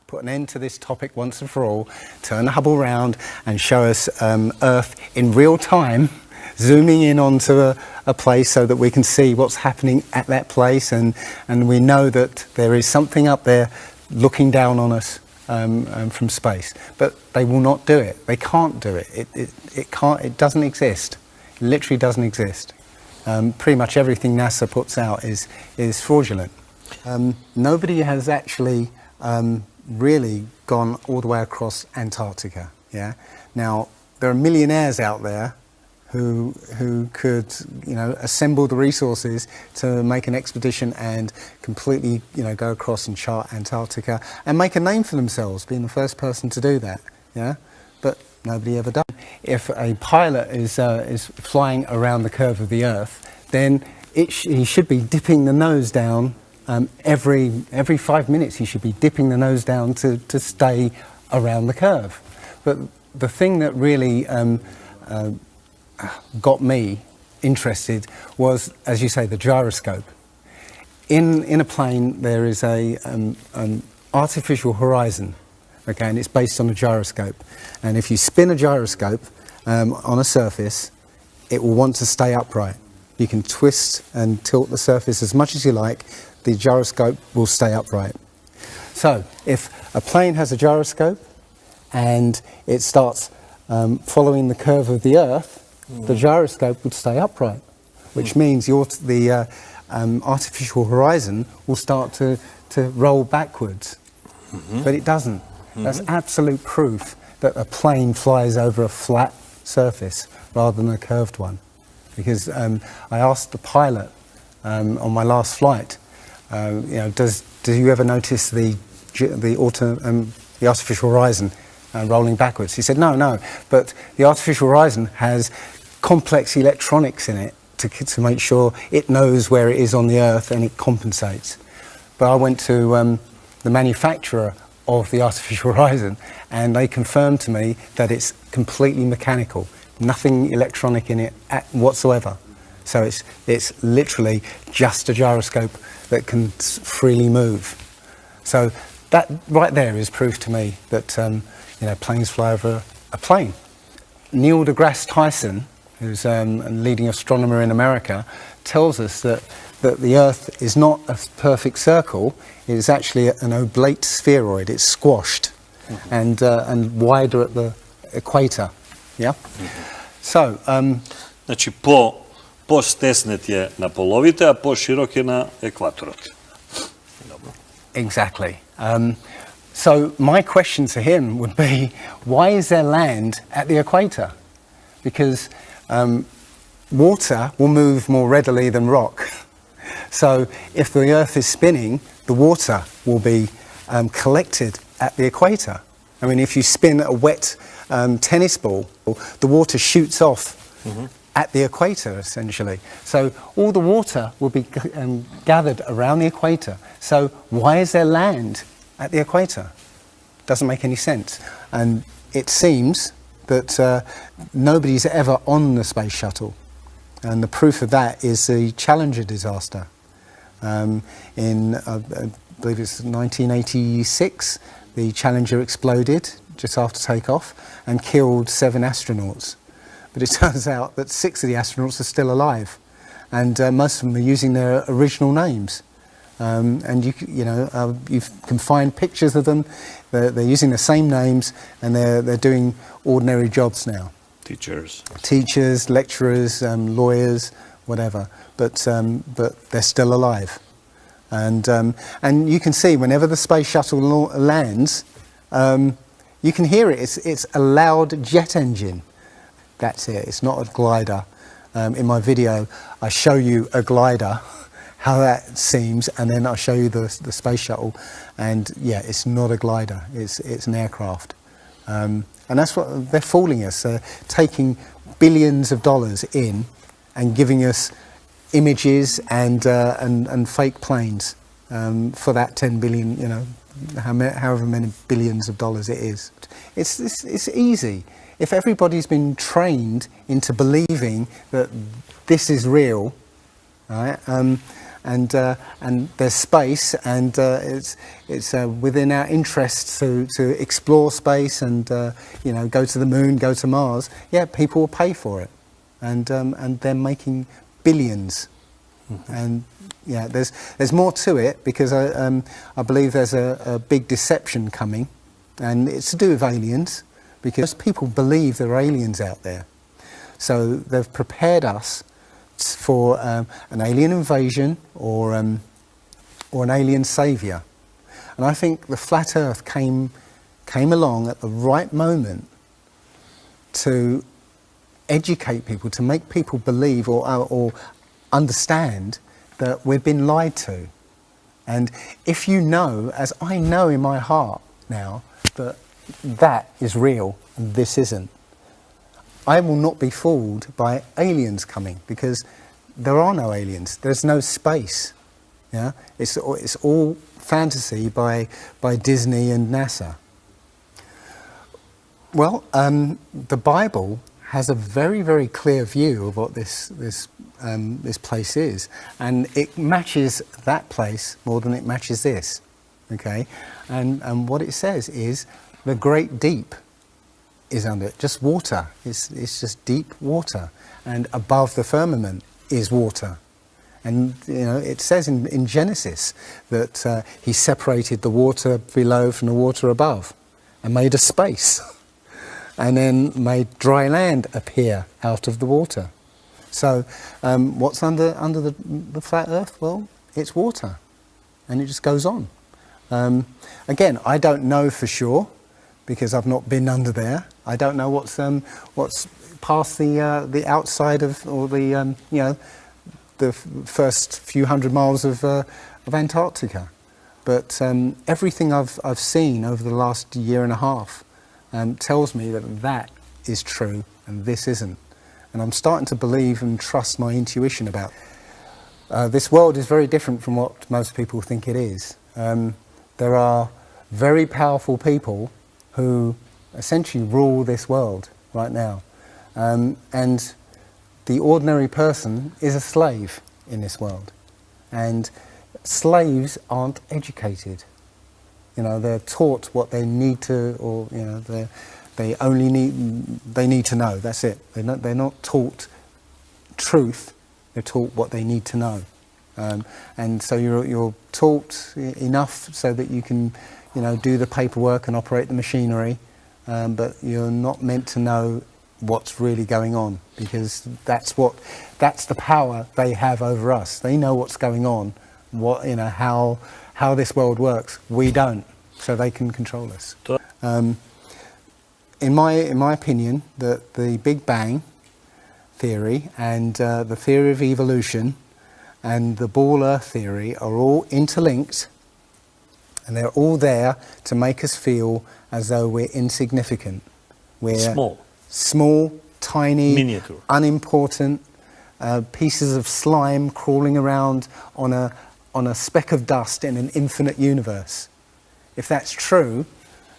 put an end to this topic once and for all, turn the Hubble round and show us Earth in real time, zooming in onto a place so that we can see what's happening at that place, and we know that there is something up there looking down on us from space. But they will not do it. They can't do it. It doesn't exist. It literally doesn't exist. Pretty much everything NASA puts out is fraudulent. Nobody has actually really gone all the way across Antarctica. Yeah. Now there are millionaires out there who could assemble the resources to make an expedition and completely go across and chart Antarctica and make a name for themselves, being the first person to do that. Yeah. But nobody ever done. If a pilot is flying around the curve of the Earth, then he should be dipping the nose down every 5 minutes. He should be dipping the nose down to stay around the curve. But the thing that really got me interested was, as you say, the gyroscope. In a plane there is an artificial horizon. Okay, and it's based on a gyroscope. And if you spin a gyroscope on a surface, it will want to stay upright. You can twist and tilt the surface as much as you like, the gyroscope will stay upright. So, if a plane has a gyroscope and it starts following the curve of the Earth, the gyroscope would stay upright, which means the artificial horizon will start to roll backwards. But it doesn't. That's absolute proof that a plane flies over a flat surface rather than a curved one. Because I asked the pilot on my last flight, do you ever notice the artificial horizon rolling backwards? He said, no, but the artificial horizon has complex electronics in it to make sure it knows where it is on the Earth and it compensates. But I went to the manufacturer of the artificial horizon, and they confirmed to me that it's completely mechanical, nothing electronic in it whatsoever. So it's literally just a gyroscope that can freely move. So that right there is proof to me that planes fly over a plane. Neil deGrasse Tyson, who's a leading astronomer in America, tells us that the Earth is not a perfect circle. It is actually an oblate spheroid. It's squashed and wider at the equator. Yeah. So. Znači po-stesnet je na polovite, a po-širok je na ekvatorot. Exactly. So my question to him would be, why is there land at the equator? Because water will move more readily than rock. So if the Earth is spinning, the water will be collected at the equator. I mean, if you spin a wet tennis ball, the water shoots off at the equator, essentially. So all the water will be gathered around the equator. So why is there land at the equator? Doesn't make any sense. And it seems that nobody's ever on the space shuttle. And the proof of that is the Challenger disaster. In, I believe it's 1986, the Challenger exploded just after takeoff and killed 7 astronauts. But it turns out that 6 of the astronauts are still alive, and most of them are using their original names. And you can find pictures of them. They're using the same names, and they're doing ordinary jobs now. Teachers, lecturers, lawyers, whatever. But they're still alive. And you can see whenever the space shuttle lands, you can hear it. It's a loud jet engine. That's it. It's not a glider. In my video, I show you a glider, how that seems, and then I'll show you the space shuttle. And yeah, it's not a glider. It's an aircraft. And that's what they're fooling us. They're taking billions of dollars in and giving us images and fake planes for that 10 billion, however many billions of dollars it is. It's easy. If everybody's been trained into believing that this is real, right, and there's space, and it's within our interests to explore space and go to the moon, go to Mars. Yeah, people will pay for it, and they're making billions. And yeah, there's more to it, because I believe there's a big deception coming, and it's to do with aliens, because people believe there are aliens out there. So they've prepared us for an alien invasion or an alien saviour. And I think the flat Earth came along at the right moment to educate people, to make people believe or understand that we've been lied to. And if you know, as I know in my heart now, that is real and this isn't, I will not be fooled by aliens coming, because there are no aliens. There's no space. Yeah, it's all fantasy by Disney and NASA. Well, the Bible has a very, very clear view of what this place is, and it matches that place more than it matches this. Okay, and what it says is the great deep is under it, just water. It's just deep water, and above the firmament is water. And it says in Genesis that he separated the water below from the water above, and made a space, and then made dry land appear out of the water. So what's under the flat Earth? Well, it's water, and it just goes on. Again, I don't know for sure, because I've not been under there. I don't know what's past the outside of, or the first few hundred miles of Antarctica. But everything I've seen over the last year and a half tells me that is true and this isn't. And I'm starting to believe and trust my intuition about this world is very different from what most people think it is. There are very powerful people who essentially rule this world right now. And the ordinary person is a slave in this world. And slaves aren't educated. They're taught what they need to, or they need to know. That's it. They're not taught truth. They're taught what they need to know. And so you're taught enough so that you can do the paperwork and operate the machinery, but you're not meant to know what's really going on, because that's the power they have over us. They know what's going on, how this world works. We don't, so they can control us. In my opinion, the Big Bang theory and the theory of evolution and the ball Earth theory are all interlinked, and they're all there to make us feel as though we're insignificant. We're small, tiny, miniature, unimportant pieces of slime crawling around on a speck of dust in an infinite universe. If that's true,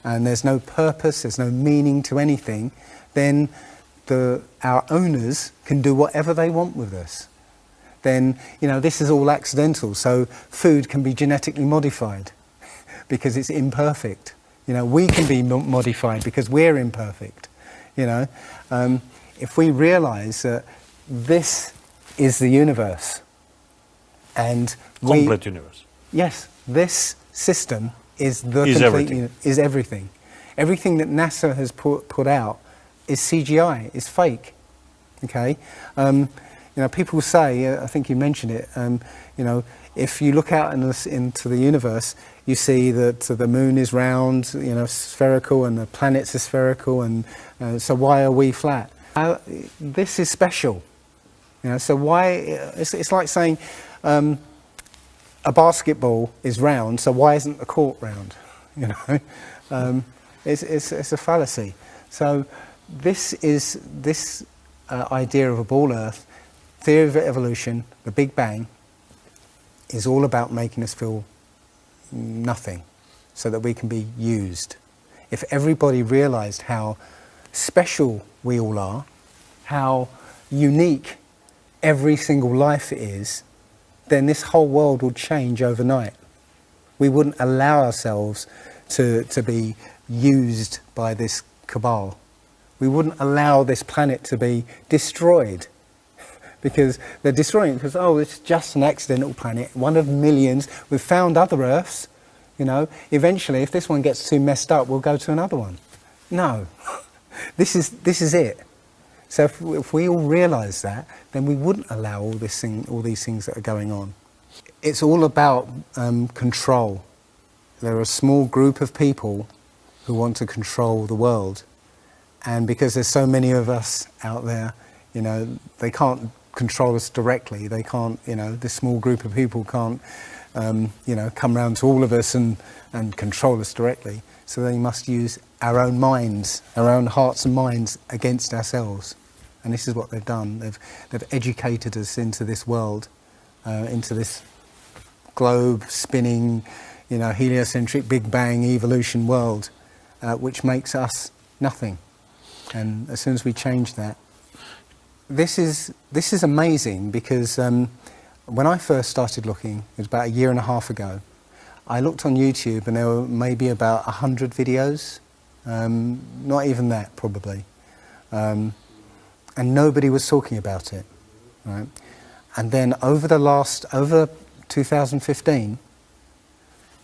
and there's no purpose, there's no meaning to anything, then our owners can do whatever they want with us. Then, this is all accidental, so food can be genetically modified because it's imperfect. We can be modified because we're imperfect. If we realise that this is the universe, and complete universe. Yes, this system is is everything. Everything that NASA has put out is CGI, is fake. Okay, people say, I think you mentioned it. If you look out into the universe, you see that the moon is round, spherical, and the planets are spherical, and so why are we flat? This is special. So why? It's like saying a basketball is round, so why isn't the court round? It's a fallacy. So this idea of a ball Earth, theory of evolution, the Big Bang, is all about making us feel nothing, so that we can be used. If everybody realised how special we all are, how unique every single life is, then this whole world would change overnight. We wouldn't allow ourselves to be used by this cabal. We wouldn't allow this planet to be destroyed, because they're destroying it because, oh, it's just an accidental planet, one of millions. We've found other Earths, you know. Eventually, if this one gets too messed up, we'll go to another one. No, this is it. So if we all realise that, then we wouldn't allow all these things that are going on. It's all about control. There are a small group of people who want to control the world, and because there's so many of us out there, you know, they can't control us directly. They can't, you know, this small group of people can't, you know, come round to all of us and control us directly. So they must use our own minds, our own hearts and minds against ourselves. And this is what they've done. They've educated us into this world, into this globe spinning, you know, heliocentric Big Bang evolution world, which makes us nothing. And as soon as we change that, this is amazing, because when I first started looking, it was about 1.5 years ago, I looked on YouTube and there were maybe about 100 videos, not even that probably, and nobody was talking about it, right? And then over 2015,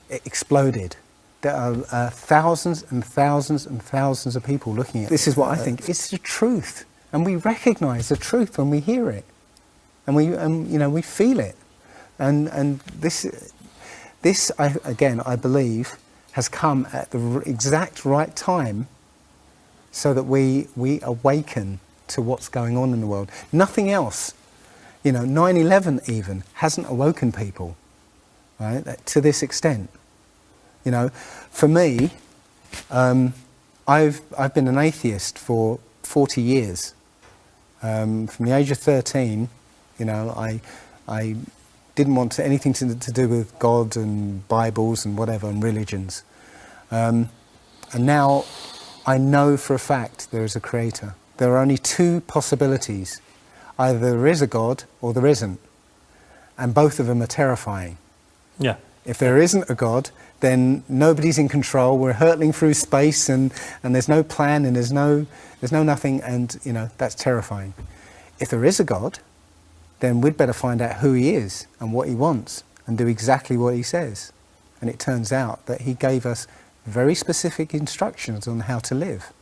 it exploded. There are thousands and thousands and thousands of people looking at it. This is what I think. It's the truth. And we recognise the truth when we hear it, and you know, we feel it, and this I believe has come at the exact right time, so that we awaken to what's going on in the world. Nothing else, you know, 9/11 even hasn't awoken people, right, to this extent. You know, for me, I've been an atheist for 40 years. From the age of 13, you know, I didn't want anything to do with God and Bibles and whatever and religions. And now I know for a fact there is a creator. There are only two possibilities. Either there is a God or there isn't. And both of them are terrifying. Yeah. If there isn't a God, then nobody's in control. We're hurtling through space, and there's no plan, and there's no nothing, and you know, that's terrifying. If there is a God, then we'd better find out who he is and what he wants, and do exactly what he says. And it turns out that he gave us very specific instructions on how to live.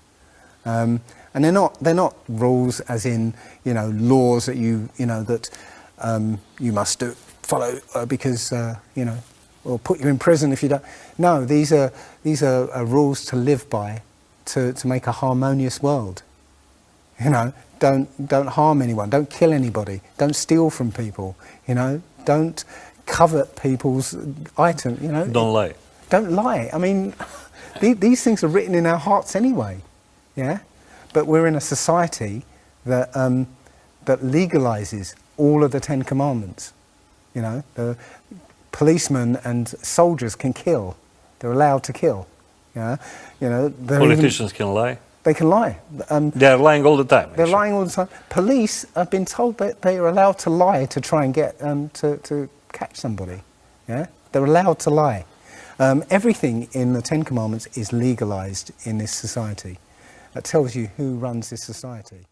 And they're not rules as in, you know, laws that you must follow because you know, or put you in prison if you don't. No, these are rules to live by, to make a harmonious world. You know, don't harm anyone, don't kill anybody, don't steal from people. You know, don't covet people's items. You know, don't lie. Don't lie. I mean, these things are written in our hearts anyway. Yeah, but we're in a society that that legalizes all of the 10 Commandments. You know, the policemen and soldiers can kill. They're allowed to kill. Yeah, you know. Politicians can lie. They can lie. They're lying all the time. They're lying all the time. Police have been told that they are allowed to lie to try and get to catch somebody. Yeah, they're allowed to lie. Everything in the 10 Commandments is legalized in this society. That tells you who runs this society.